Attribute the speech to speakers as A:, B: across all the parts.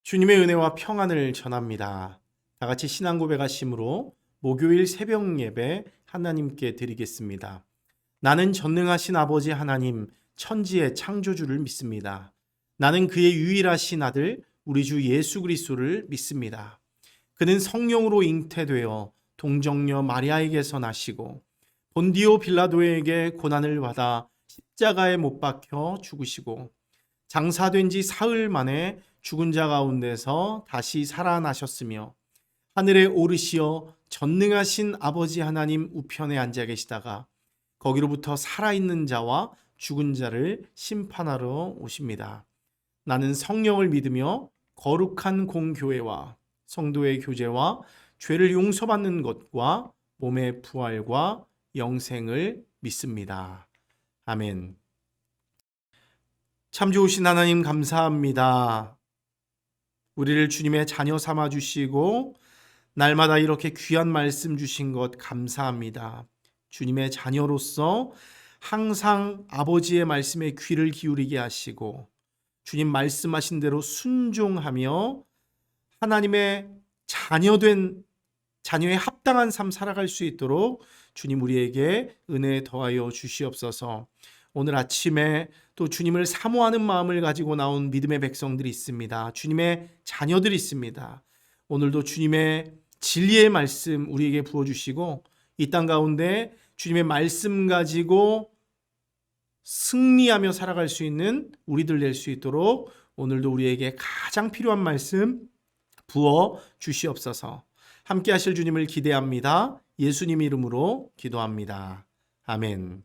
A: 주님의 은혜와 평안을 전합니다. 다 같이 신앙 고백하심으로 목요일 새벽 예배 하나님께 드리겠습니다. 나는 전능하신 아버지 하나님, 천지의 창조주를 믿습니다. 나는 그의 유일하신 아들 우리 주 예수 그리스도를 믿습니다. 그는 성령으로 잉태되어 동정녀 마리아에게서 나시고 본디오 빌라도에게 고난을 받아 십자가에 못 박혀 죽으시고 장사된 지 사흘 만에 죽은 자 가운데서 다시 살아나셨으며 하늘에 오르시어 전능하신 아버지 하나님 우편에 앉아 계시다가 거기로부터 살아있는 자와 죽은 자를 심판하러 오십니다. 나는 성령을 믿으며 거룩한 공교회와 성도의 교제와 죄를 용서받는 것과 몸의 부활과 영생을 믿습니다. 아멘. 참 좋으신 하나님 감사합니다. 우리를 주님의 자녀 삼아 주시고 날마다 이렇게 귀한 말씀 주신 것 감사합니다. 주님의 자녀로서 항상 아버지의 말씀에 귀를 기울이게 하시고 주님 말씀하신 대로 순종하며 하나님의 자녀에 합당한 삶 살아갈 수 있도록 주님 우리에게 은혜 더하여 주시옵소서. 오늘 아침에 또 주님을 사모하는 마음을 가지고 나온 믿음의 백성들이 있습니다. 주님의 자녀들이 있습니다. 오늘도 주님의 진리의 말씀 우리에게 부어주시고 이 땅 가운데 주님의 말씀 가지고 승리하며 살아갈 수 있는 우리들 될 수 있도록 오늘도 우리에게 가장 필요한 말씀 부어 주시옵소서. 함께 하실 주님을 기대합니다. 예수님 이름으로 기도합니다. 아멘.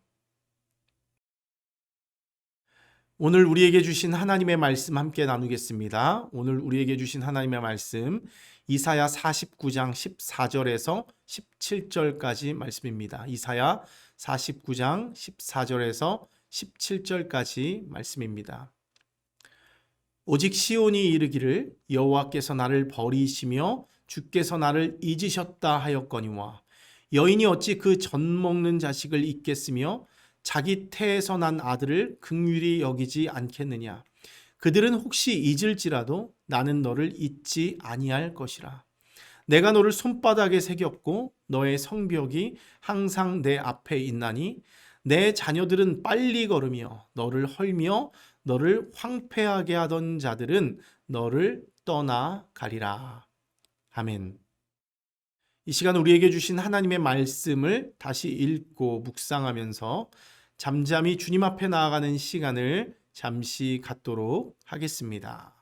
A: 오늘 우리에게 주신 하나님의 말씀 함께 나누겠습니다. 오늘 우리에게 주신 하나님의 말씀 이사야 49장 14절에서 17절까지 말씀입니다. 이사야 49장 14절에서 17절까지 말씀입니다. 오직 시온이 이르기를 여호와께서 나를 버리시며 주께서 나를 잊으셨다 하였거니와 여인이 어찌 그 젖 먹는 자식을 잊겠으며 자기 태에서 난 아들을 긍휼히 여기지 않겠느냐. 그들은 혹시 잊을지라도 나는 너를 잊지 아니할 것이라. 내가 너를 손바닥에 새겼고 너의 성벽이 항상 내 앞에 있나니 내 자녀들은 빨리 걸으며 너를 헐며 너를 황폐하게 하던 자들은 너를 떠나가리라. 아멘. 이 시간 우리에게 주신 하나님의 말씀을 다시 읽고 묵상하면서 잠잠히 주님 앞에 나아가는 시간을 잠시 갖도록 하겠습니다.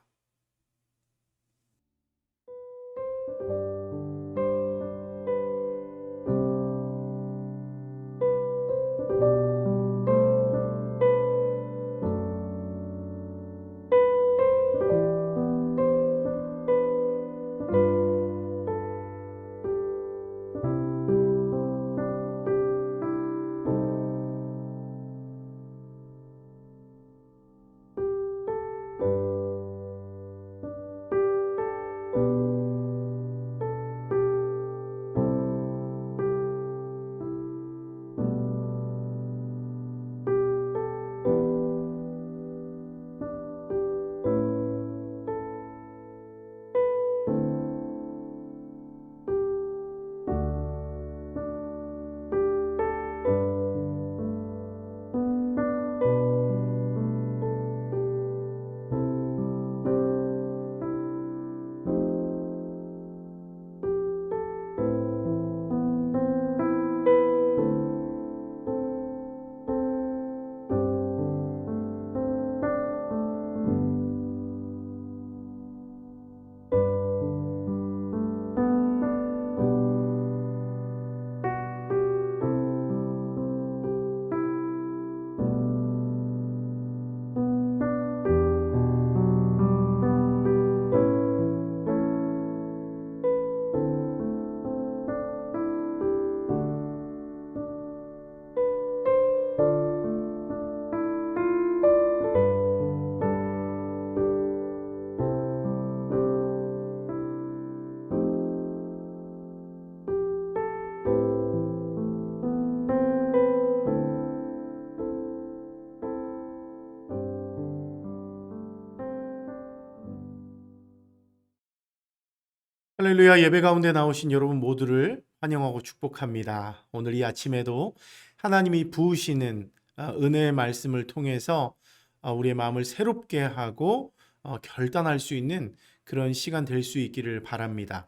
A: 할렐루야. 예배 가운데 나오신 여러분 모두를 환영하고 축복합니다. 오늘 이 아침에도 하나님이 부으시는 은혜의 말씀을 통해서 우리의 마음을 새롭게 하고 결단할 수 있는 그런 시간 될 수 있기를 바랍니다.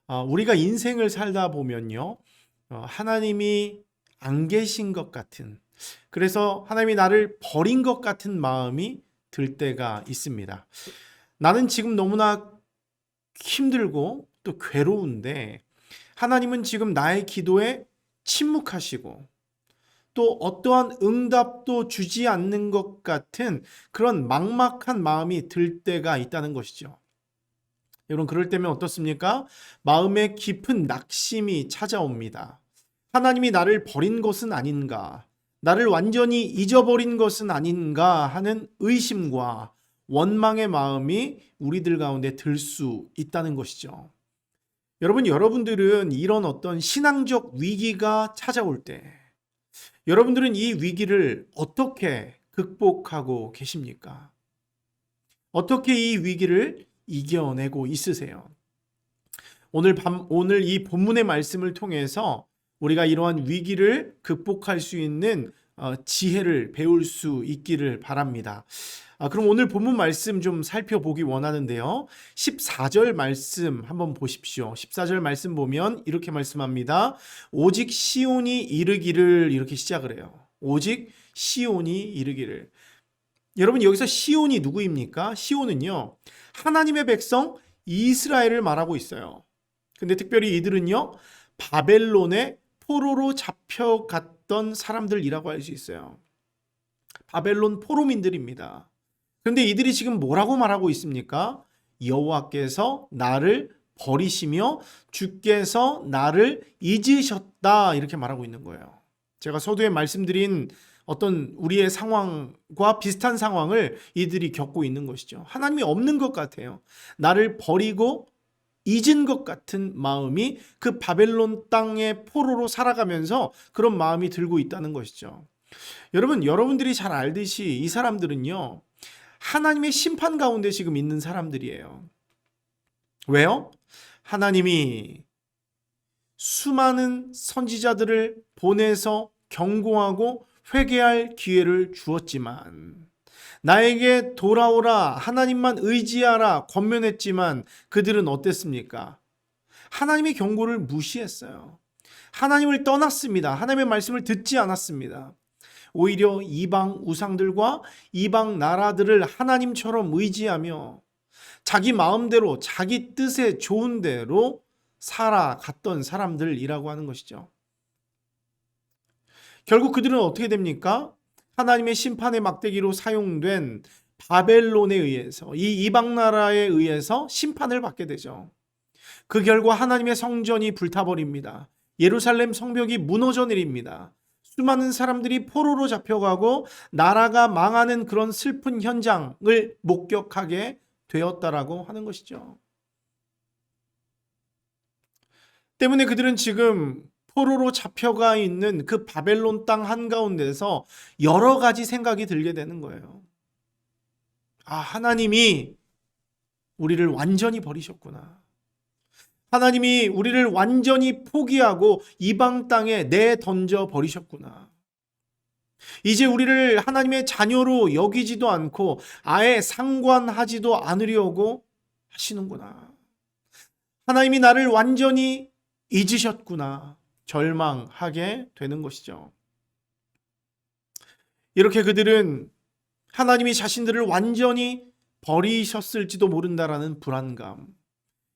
A: 우리가 인생을 살다 보면요, 하나님이 안 계신 것 같은, 그래서 하나님이 나를 버린 것 같은 마음이 들 때가 있습니다. 나는 지금 너무나 힘들고 또 괴로운데 하나님은 지금 나의 기도에 침묵하시고 또 어떠한 응답도 주지 않는 것 같은 그런 막막한 마음이 들 때가 있다는 것이죠. 여러분, 그럴 때면 어떻습니까? 마음에 깊은 낙심이 찾아옵니다. 하나님이 나를 버린 것은 아닌가? 나를 완전히 잊어버린 것은 아닌가 하는 의심과 원망의 마음이 우리들 가운데 들 수 있다는 것이죠. 여러분들은 이런 어떤 신앙적 위기가 찾아올 때 여러분들은 이 위기를 어떻게 극복하고 계십니까? 어떻게 이 위기를 이겨내고 있으세요? 오늘 이 본문의 말씀을 통해서 우리가 이러한 위기를 극복할 수 있는 지혜를 배울 수 있기를 바랍니다. 그럼 오늘 본문 말씀 좀 살펴보기 원하는데요. 14절 말씀 한번 보십시오. 14절 말씀 보면 이렇게 말씀합니다. 오직 시온이 이르기를, 이렇게 시작을 해요. 오직 시온이 이르기를. 여러분, 여기서 시온이 누구입니까? 시온은요, 하나님의 백성 이스라엘을 말하고 있어요. 근데 특별히 이들은요, 바벨론의 포로로 잡혀갔던 사람들이라고 할 수 있어요. 바벨론 포로민들입니다. 그런데 이들이 지금 뭐라고 말하고 있습니까? 여호와께서 나를 버리시며 주께서 나를 잊으셨다, 이렇게 말하고 있는 거예요. 제가 서두에 말씀드린 어떤 우리의 상황과 비슷한 상황을 이들이 겪고 있는 것이죠. 하나님이 없는 것 같아요. 나를 버리고 잊은 것 같은 마음이 그 바벨론 땅의 포로로 살아가면서 그런 마음이 들고 있다는 것이죠. 여러분들이 잘 알듯이 이 사람들은요, 하나님의 심판 가운데 지금 있는 사람들이에요. 왜요? 하나님이 수많은 선지자들을 보내서 경고하고 회개할 기회를 주었지만, 나에게 돌아오라, 하나님만 의지하라 권면했지만 그들은 어땠습니까? 하나님의 경고를 무시했어요. 하나님을 떠났습니다. 하나님의 말씀을 듣지 않았습니다. 오히려 이방 우상들과 이방 나라들을 하나님처럼 의지하며 자기 마음대로 자기 뜻에 좋은 대로 살아갔던 사람들이라고 하는 것이죠. 결국 그들은 어떻게 됩니까? 하나님의 심판의 막대기로 사용된 바벨론에 의해서, 이 이방 나라에 의해서 심판을 받게 되죠. 그 결과 하나님의 성전이 불타버립니다. 예루살렘 성벽이 무너져 내립니다. 수많은 사람들이 포로로 잡혀가고 나라가 망하는 그런 슬픈 현장을 목격하게 되었다라고 하는 것이죠. 때문에 그들은 지금 포로로 잡혀가 있는 그 바벨론 땅 한가운데서 여러 가지 생각이 들게 되는 거예요. 하나님이 우리를 완전히 버리셨구나. 하나님이 우리를 완전히 포기하고 이방 땅에 내던져 버리셨구나. 이제 우리를 하나님의 자녀로 여기지도 않고 아예 상관하지도 않으려고 하시는구나. 하나님이 나를 완전히 잊으셨구나. 절망하게 되는 것이죠. 이렇게 그들은 하나님이 자신들을 완전히 버리셨을지도 모른다라는 불안감,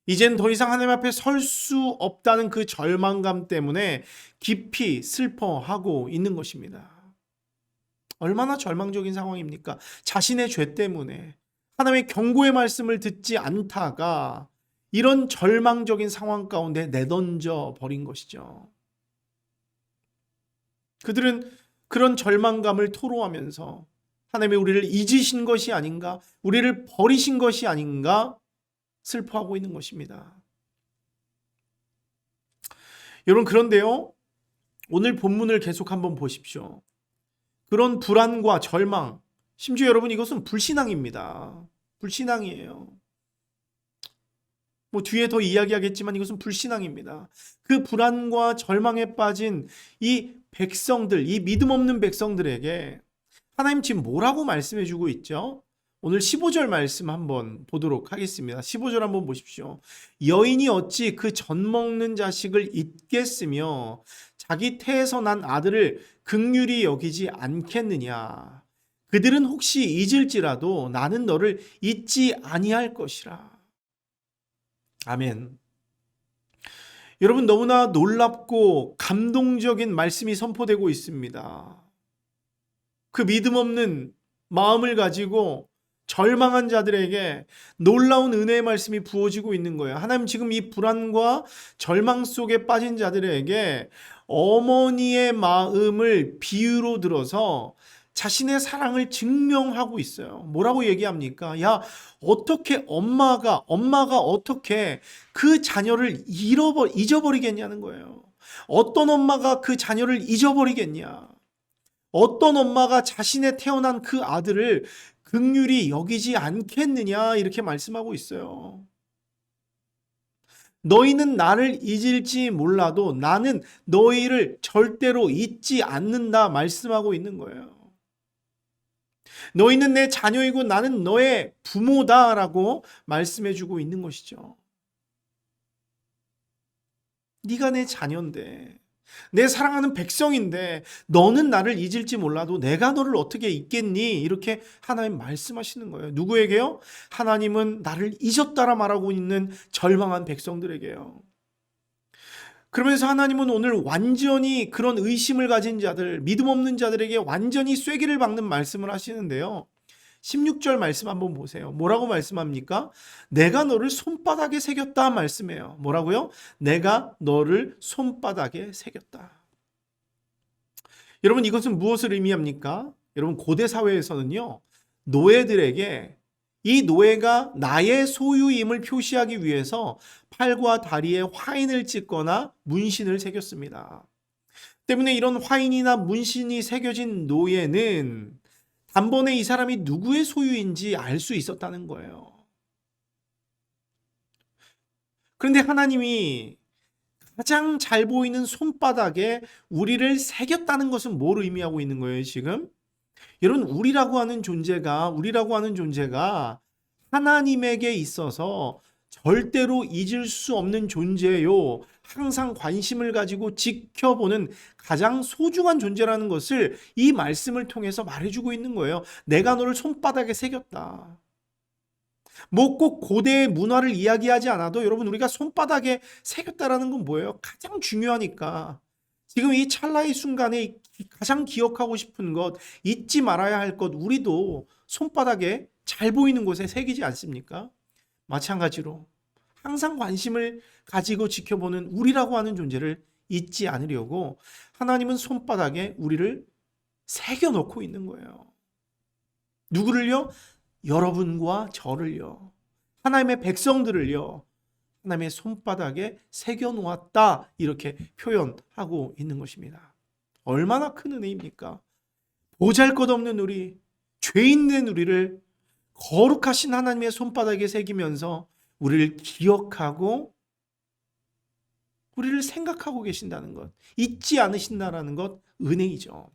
A: 이젠 더 이상 하나님 앞에 설 수 없다는 그 절망감 때문에 깊이 슬퍼하고 있는 것입니다. 얼마나 절망적인 상황입니까? 자신의 죄 때문에 하나님의 경고의 말씀을 듣지 않다가 이런 절망적인 상황 가운데 내던져 버린 것이죠. 그들은 그런 절망감을 토로하면서 하나님이 우리를 잊으신 것이 아닌가, 우리를 버리신 것이 아닌가 슬퍼하고 있는 것입니다. 여러분, 그런데요, 오늘 본문을 계속 한번 보십시오. 그런 불안과 절망, 심지어 여러분, 이것은 불신앙입니다. 불신앙이에요. 뭐 뒤에 더 이야기하겠지만 이것은 불신앙입니다. 그 불안과 절망에 빠진 이 백성들, 이 믿음 없는 백성들에게 하나님 지금 뭐라고 말씀해 주고 있죠? 오늘 15절 말씀 한번 보도록 하겠습니다. 15절 한번 보십시오. 여인이 어찌 그 젖 먹는 자식을 잊겠으며 자기 태에서 난 아들을 긍휼히 여기지 않겠느냐. 그들은 혹시 잊을지라도 나는 너를 잊지 아니할 것이라. 아멘. 여러분, 너무나 놀랍고 감동적인 말씀이 선포되고 있습니다. 그 믿음 없는 마음을 가지고 절망한 자들에게 놀라운 은혜의 말씀이 부어지고 있는 거예요. 하나님 지금 이 불안과 절망 속에 빠진 자들에게 어머니의 마음을 비유로 들어서 자신의 사랑을 증명하고 있어요. 뭐라고 얘기합니까? 야, 어떻게 엄마가 어떻게 그 자녀를 잊어버리겠냐는 거예요. 어떤 엄마가 그 자녀를 잊어버리겠냐? 어떤 엄마가 자신의 태어난 그 아들을 긍휼히 여기지 않겠느냐, 이렇게 말씀하고 있어요. 너희는 나를 잊을지 몰라도 나는 너희를 절대로 잊지 않는다 말씀하고 있는 거예요. 너희는 내 자녀이고 나는 너의 부모다라고 말씀해주고 있는 것이죠. 네가 내 자녀인데, 내 사랑하는 백성인데 너는 나를 잊을지 몰라도 내가 너를 어떻게 잊겠니? 이렇게 하나님 말씀하시는 거예요. 누구에게요? 하나님은 나를 잊었다라 말하고 있는 절망한 백성들에게요. 그러면서 하나님은 오늘 완전히 그런 의심을 가진 자들, 믿음 없는 자들에게 완전히 쐐기를 박는 말씀을 하시는데요. 16절 말씀 한번 보세요. 뭐라고 말씀합니까? 내가 너를 손바닥에 새겼다 말씀해요. 뭐라고요? 내가 너를 손바닥에 새겼다. 여러분, 이것은 무엇을 의미합니까? 여러분, 고대 사회에서는요, 노예들에게 이 노예가 나의 소유임을 표시하기 위해서 팔과 다리에 화인을 찍거나 문신을 새겼습니다. 때문에 이런 화인이나 문신이 새겨진 노예는 단번에 이 사람이 누구의 소유인지 알 수 있었다는 거예요. 그런데 하나님이 가장 잘 보이는 손바닥에 우리를 새겼다는 것은 뭘 의미하고 있는 거예요, 지금? 여러분, 우리라고 하는 존재가 하나님에게 있어서 절대로 잊을 수 없는 존재요. 항상 관심을 가지고 지켜보는 가장 소중한 존재라는 것을 이 말씀을 통해서 말해주고 있는 거예요. 내가 너를 손바닥에 새겼다. 뭐 꼭 고대의 문화를 이야기하지 않아도 여러분, 우리가 손바닥에 새겼다라는 건 뭐예요? 가장 중요하니까. 지금 이 찰나의 순간에 가장 기억하고 싶은 것, 잊지 말아야 할 것, 우리도 손바닥에 잘 보이는 곳에 새기지 않습니까? 마찬가지로 항상 관심을 가지고 지켜보는 우리라고 하는 존재를 잊지 않으려고 하나님은 손바닥에 우리를 새겨놓고 있는 거예요. 누구를요? 여러분과 저를요. 하나님의 백성들을요. 하나님의 손바닥에 새겨놓았다, 이렇게 표현하고 있는 것입니다. 얼마나 큰 은혜입니까? 보잘것없는 우리, 죄인된 우리를 거룩하신 하나님의 손바닥에 새기면서 우리를 기억하고 우리를 생각하고 계신다는 것, 잊지 않으신다는 것, 은혜이죠.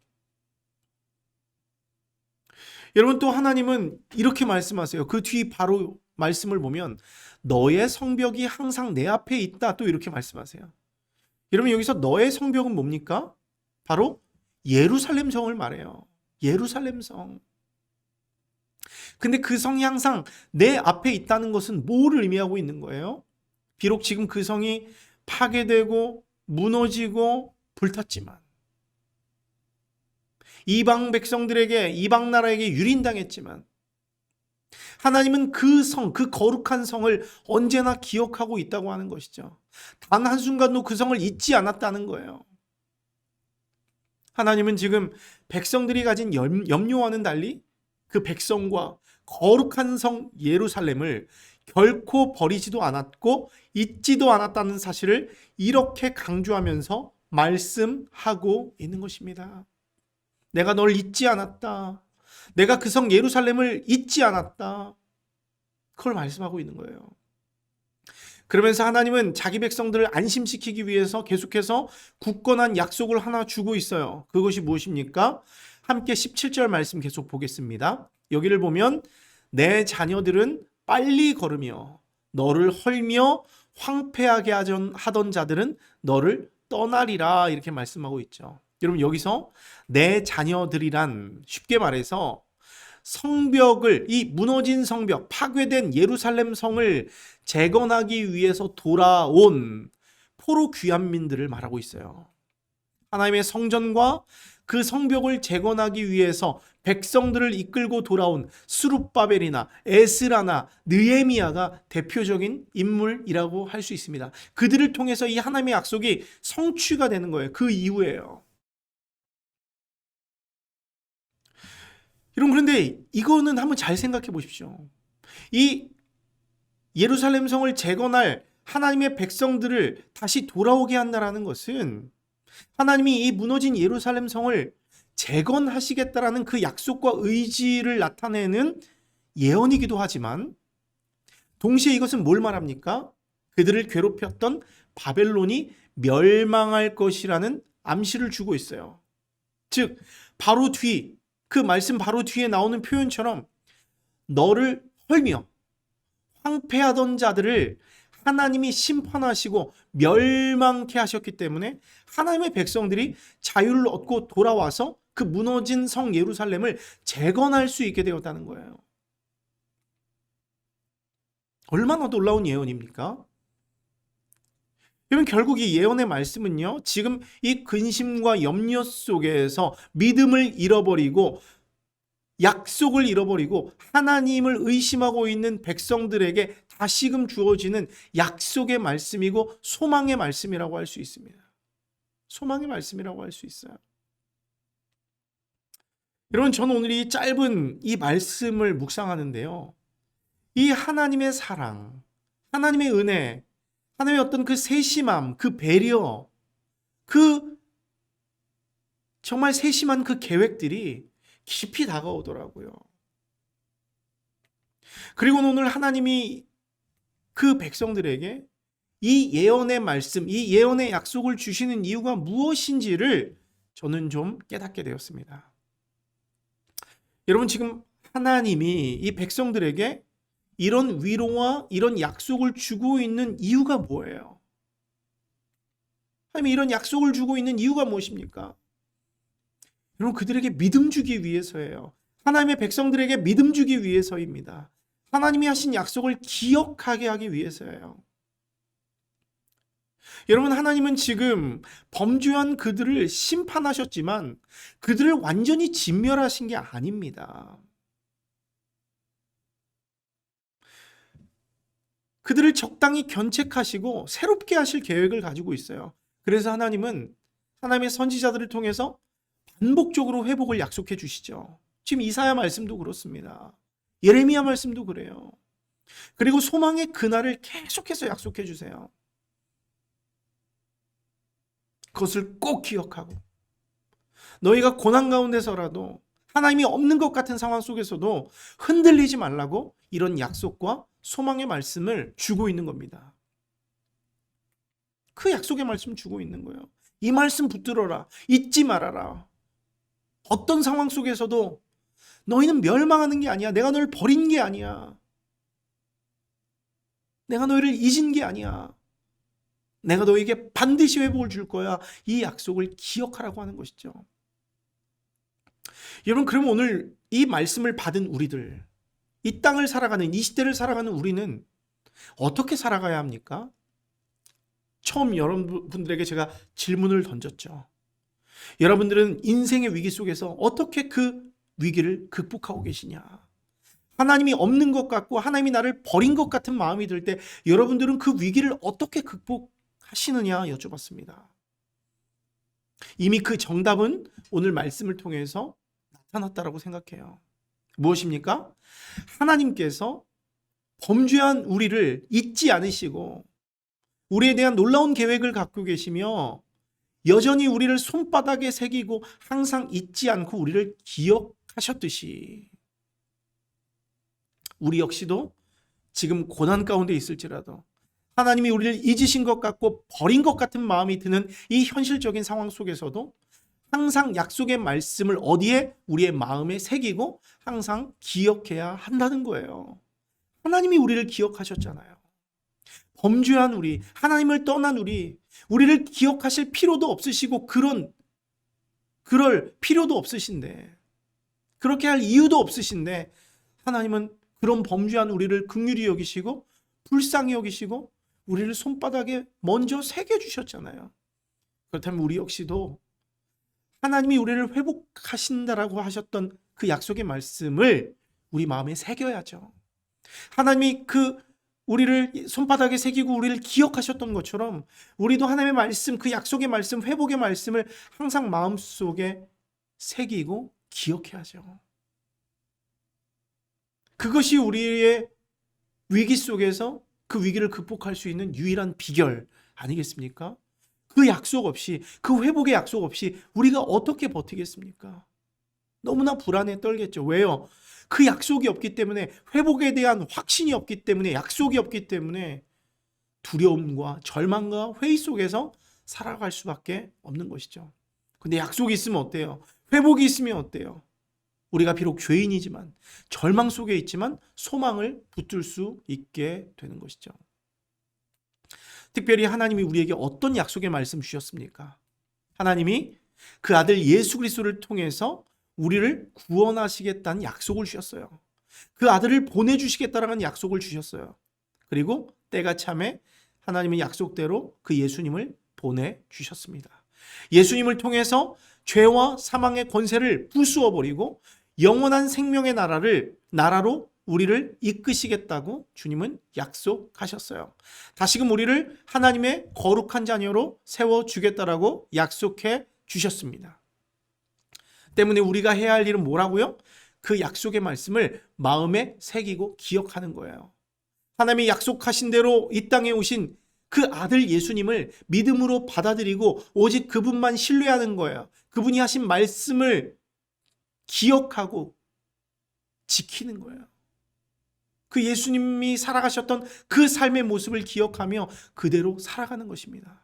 A: 여러분, 또 하나님은 이렇게 말씀하세요. 그 뒤 바로 말씀을 보면 너의 성벽이 항상 내 앞에 있다, 또 이렇게 말씀하세요. 여러분, 여기서 너의 성벽은 뭡니까? 바로 예루살렘 성을 말해요. 예루살렘 성. 근데 그 성이 항상 내 앞에 있다는 것은 뭐를 의미하고 있는 거예요? 비록 지금 그 성이 파괴되고 무너지고 불탔지만, 이방 백성들에게, 이방 나라에게 유린당했지만, 하나님은 그 성, 그 거룩한 성을 언제나 기억하고 있다고 하는 것이죠. 단 한순간도 그 성을 잊지 않았다는 거예요. 하나님은 지금 백성들이 가진 염려와는 달리 그 백성과 거룩한 성 예루살렘을 결코 버리지도 않았고 잊지도 않았다는 사실을 이렇게 강조하면서 말씀하고 있는 것입니다. 내가 널 잊지 않았다. 내가 그 성 예루살렘을 잊지 않았다. 그걸 말씀하고 있는 거예요. 그러면서 하나님은 자기 백성들을 안심시키기 위해서 계속해서 굳건한 약속을 하나 주고 있어요. 그것이 무엇입니까? 함께 17절 말씀 계속 보겠습니다. 여기를 보면 내 자녀들은 빨리 걸으며 너를 헐며 황폐하게 하던 자들은 너를 떠나리라, 이렇게 말씀하고 있죠. 여러분, 여기서 내 자녀들이란, 쉽게 말해서 성벽을, 이 무너진 성벽, 파괴된 예루살렘 성을 재건하기 위해서 돌아온 포로 귀환민들을 말하고 있어요. 하나님의 성전과 그 성벽을 재건하기 위해서 백성들을 이끌고 돌아온 스룹바벨이나 에스라나 느헤미야가 대표적인 인물이라고 할 수 있습니다. 그들을 통해서 이 하나님의 약속이 성취가 되는 거예요. 그 이후에요. 여러분, 그런데 이거는 한번 잘 생각해 보십시오. 이 예루살렘 성을 재건할 하나님의 백성들을 다시 돌아오게 한다라는 것은 하나님이 이 무너진 예루살렘 성을 재건하시겠다라는 그 약속과 의지를 나타내는 예언이기도 하지만, 동시에 이것은 뭘 말합니까? 그들을 괴롭혔던 바벨론이 멸망할 것이라는 암시를 주고 있어요. 즉, 바로 뒤, 그 말씀 바로 뒤에 나오는 표현처럼 너를 헐며 황폐하던 자들을 하나님이 심판하시고 멸망케 하셨기 때문에 하나님의 백성들이 자유를 얻고 돌아와서 그 무너진 성 예루살렘을 재건할 수 있게 되었다는 거예요. 얼마나 놀라운 예언입니까? 여러분, 결국 이 예언의 말씀은요, 지금 이 근심과 염려 속에서 믿음을 잃어버리고 약속을 잃어버리고 하나님을 의심하고 있는 백성들에게 다시금 주어지는 약속의 말씀이고 소망의 말씀이라고 할 수 있습니다. 소망의 말씀이라고 할 수 있어요. 여러분, 저는 오늘 이 짧은 이 말씀을 묵상하는데요, 이 하나님의 사랑, 하나님의 은혜, 하나님의 어떤 그 세심함, 그 배려, 그 정말 세심한 그 계획들이 깊이 다가오더라고요. 그리고 오늘 하나님이 그 백성들에게 이 예언의 말씀, 이 예언의 약속을 주시는 이유가 무엇인지를 저는 좀 깨닫게 되었습니다. 여러분, 지금 하나님이 이 백성들에게 이런 위로와 이런 약속을 주고 있는 이유가 뭐예요? 하나님이 이런 약속을 주고 있는 이유가 무엇입니까? 여러분, 그들에게 믿음 주기 위해서예요. 하나님의 백성들에게 믿음 주기 위해서입니다. 하나님이 하신 약속을 기억하게 하기 위해서예요. 여러분, 하나님은 지금 범죄한 그들을 심판하셨지만 그들을 완전히 진멸하신 게 아닙니다. 그들을 적당히 견책하시고 새롭게 하실 계획을 가지고 있어요. 그래서 하나님은 하나님의 선지자들을 통해서 반복적으로 회복을 약속해 주시죠. 지금 이사야 말씀도 그렇습니다. 예레미야 말씀도 그래요. 그리고 소망의 그날을 계속해서 약속해 주세요. 그것을 꼭 기억하고 너희가 고난 가운데서라도 하나님이 없는 것 같은 상황 속에서도 흔들리지 말라고 이런 약속과 소망의 말씀을 주고 있는 겁니다. 그 약속의 말씀 주고 있는 거예요. 이 말씀 붙들어라. 잊지 말아라. 어떤 상황 속에서도 너희는 멸망하는 게 아니야. 내가 너를 버린 게 아니야. 내가 너희를 잊은 게 아니야. 내가 너에게 반드시 회복을 줄 거야. 이 약속을 기억하라고 하는 것이죠. 여러분, 그럼 오늘 이 말씀을 받은 우리들, 이 땅을 살아가는, 이 시대를 살아가는 우리는 어떻게 살아가야 합니까? 처음 여러분들에게 제가 질문을 던졌죠. 여러분들은 인생의 위기 속에서 어떻게 그 위기를 극복하고 계시냐? 하나님이 없는 것 같고 하나님이 나를 버린 것 같은 마음이 들 때 여러분들은 그 위기를 어떻게 극복하시느냐 여쭤봤습니다. 이미 그 정답은 오늘 말씀을 통해서 나타났다라고 생각해요. 무엇입니까? 하나님께서 범죄한 우리를 잊지 않으시고 우리에 대한 놀라운 계획을 갖고 계시며 여전히 우리를 손바닥에 새기고 항상 잊지 않고 우리를 기억하셨듯이 우리 역시도 지금 고난 가운데 있을지라도 하나님이 우리를 잊으신 것 같고 버린 것 같은 마음이 드는 이 현실적인 상황 속에서도 항상 약속의 말씀을 어디에? 우리의 마음에 새기고 항상 기억해야 한다는 거예요. 하나님이 우리를 기억하셨잖아요. 범죄한 우리, 하나님을 떠난 우리를 기억하실 필요도 없으시고 그럴 필요도 없으신데, 그렇게 할 이유도 없으신데 하나님은 그런 범죄한 우리를 긍휼히 여기시고 불쌍히 여기시고 우리를 손바닥에 먼저 새겨주셨잖아요. 그렇다면 우리 역시도 하나님이 우리를 회복하신다라고 하셨던 그 약속의 말씀을 우리 마음에 새겨야죠. 하나님이 우리를 손바닥에 새기고 우리를 기억하셨던 것처럼 우리도 하나님의 말씀, 그 약속의 말씀, 회복의 말씀을 항상 마음속에 새기고 기억해야죠. 그것이 우리의 위기 속에서 그 위기를 극복할 수 있는 유일한 비결 아니겠습니까? 그 약속 없이, 그 회복의 약속 없이 우리가 어떻게 버티겠습니까? 너무나 불안에 떨겠죠. 왜요? 그 약속이 없기 때문에, 회복에 대한 확신이 없기 때문에, 약속이 없기 때문에 두려움과 절망과 회의 속에서 살아갈 수밖에 없는 것이죠. 근데 약속이 있으면 어때요? 회복이 있으면 어때요? 우리가 비록 죄인이지만, 절망 속에 있지만 소망을 붙들 수 있게 되는 것이죠. 특별히 하나님이 우리에게 어떤 약속의 말씀 주셨습니까? 하나님이 그 아들 예수 그리스도를 통해서 우리를 구원하시겠다는 약속을 주셨어요. 그 아들을 보내주시겠다라는 약속을 주셨어요. 그리고 때가 참에 하나님의 약속대로 그 예수님을 보내주셨습니다. 예수님을 통해서 죄와 사망의 권세를 부수어버리고 영원한 생명의 나라로 우리를 이끄시겠다고 주님은 약속하셨어요. 다시금 우리를 하나님의 거룩한 자녀로 세워주겠다라고 약속해 주셨습니다. 때문에 우리가 해야 할 일은 뭐라고요? 그 약속의 말씀을 마음에 새기고 기억하는 거예요. 하나님이 약속하신 대로 이 땅에 오신 그 아들 예수님을 믿음으로 받아들이고 오직 그분만 신뢰하는 거예요. 그분이 하신 말씀을 기억하고 지키는 거예요. 그 예수님이 살아가셨던 그 삶의 모습을 기억하며 그대로 살아가는 것입니다.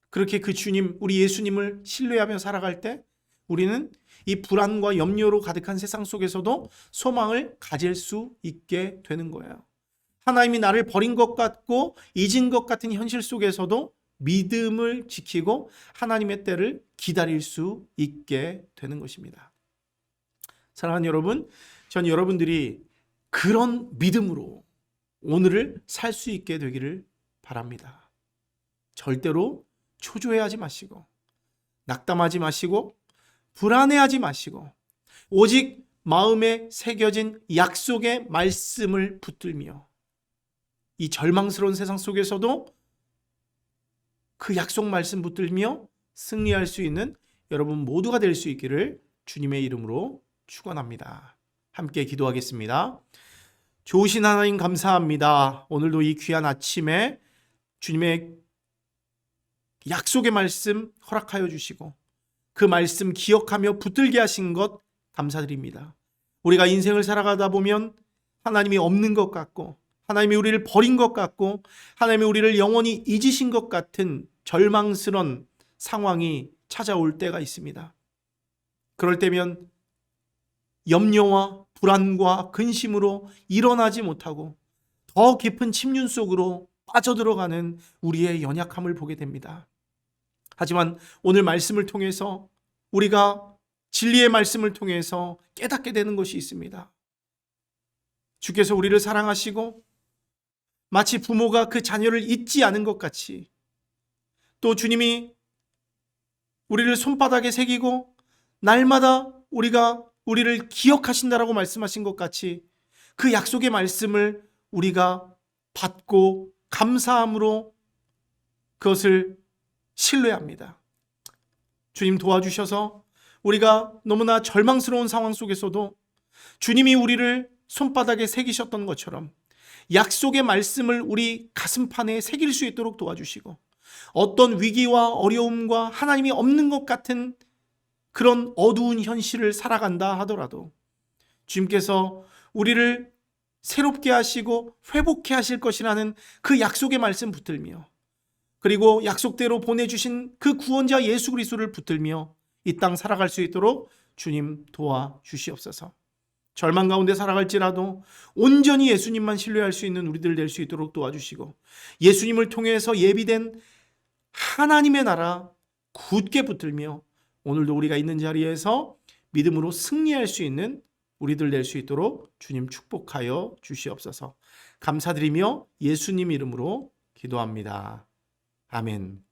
A: 그렇게 그 주님, 우리 예수님을 신뢰하며 살아갈 때 우리는 이 불안과 염려로 가득한 세상 속에서도 소망을 가질 수 있게 되는 거예요. 하나님이 나를 버린 것 같고 잊은 것 같은 현실 속에서도 믿음을 지키고 하나님의 때를 기다릴 수 있게 되는 것입니다. 사랑하는 여러분, 전 여러분들이 그런 믿음으로 오늘을 살 수 있게 되기를 바랍니다. 절대로 초조해하지 마시고 낙담하지 마시고 불안해하지 마시고 오직 마음에 새겨진 약속의 말씀을 붙들며 이 절망스러운 세상 속에서도 그 약속 말씀 붙들며 승리할 수 있는 여러분 모두가 될 수 있기를 주님의 이름으로 축원합니다. 함께 기도하겠습니다. 좋으신 하나님 감사합니다. 오늘도 이 귀한 아침에 주님의 약속의 말씀 허락하여 주시고 그 말씀 기억하며 붙들게 하신 것 감사드립니다. 우리가 인생을 살아가다 보면 하나님이 없는 것 같고 하나님이 우리를 버린 것 같고 하나님이 우리를 영원히 잊으신 것 같은 절망스러운 상황이 찾아올 때가 있습니다. 그럴 때면 염려와 불안과 근심으로 일어나지 못하고 더 깊은 침륜 속으로 빠져들어가는 우리의 연약함을 보게 됩니다. 하지만 오늘 말씀을 통해서 우리가 진리의 말씀을 통해서 깨닫게 되는 것이 있습니다. 주께서 우리를 사랑하시고 마치 부모가 그 자녀를 잊지 않은 것 같이 또 주님이 우리를 손바닥에 새기고 날마다 우리를 기억하신다라고 말씀하신 것 같이 그 약속의 말씀을 우리가 받고 감사함으로 그것을 신뢰합니다. 주님 도와주셔서 우리가 너무나 절망스러운 상황 속에서도 주님이 우리를 손바닥에 새기셨던 것처럼 약속의 말씀을 우리 가슴판에 새길 수 있도록 도와주시고 어떤 위기와 어려움과 하나님이 없는 것 같은 그런 어두운 현실을 살아간다 하더라도 주님께서 우리를 새롭게 하시고 회복해 하실 것이라는 그 약속의 말씀 붙들며, 그리고 약속대로 보내주신 그 구원자 예수 그리스도를 붙들며 이 땅 살아갈 수 있도록 주님 도와주시옵소서. 절망 가운데 살아갈지라도 온전히 예수님만 신뢰할 수 있는 우리들 될 수 있도록 도와주시고, 예수님을 통해서 예비된 하나님의 나라 굳게 붙들며 오늘도 우리가 있는 자리에서 믿음으로 승리할 수 있는 우리들 될 수 있도록 주님 축복하여 주시옵소서. 감사드리며 예수님 이름으로 기도합니다. 아멘.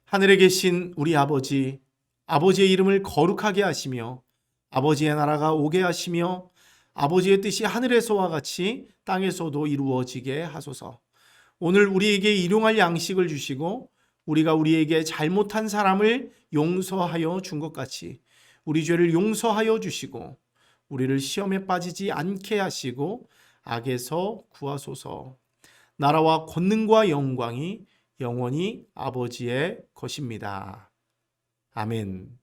A: 하늘에 계신 우리 아버지, 아버지의 이름을 거룩하게 하시며 아버지의 나라가 오게 하시며 아버지의 뜻이 하늘에서와 같이 땅에서도 이루어지게 하소서. 오늘 우리에게 일용할 양식을 주시고 우리가 우리에게 잘못한 사람을 용서하여 준 것 같이 우리 죄를 용서하여 주시고 우리를 시험에 빠지지 않게 하시고 악에서 구하소서. 나라와 권능과 영광이 영원히 아버지의 것입니다. 아멘.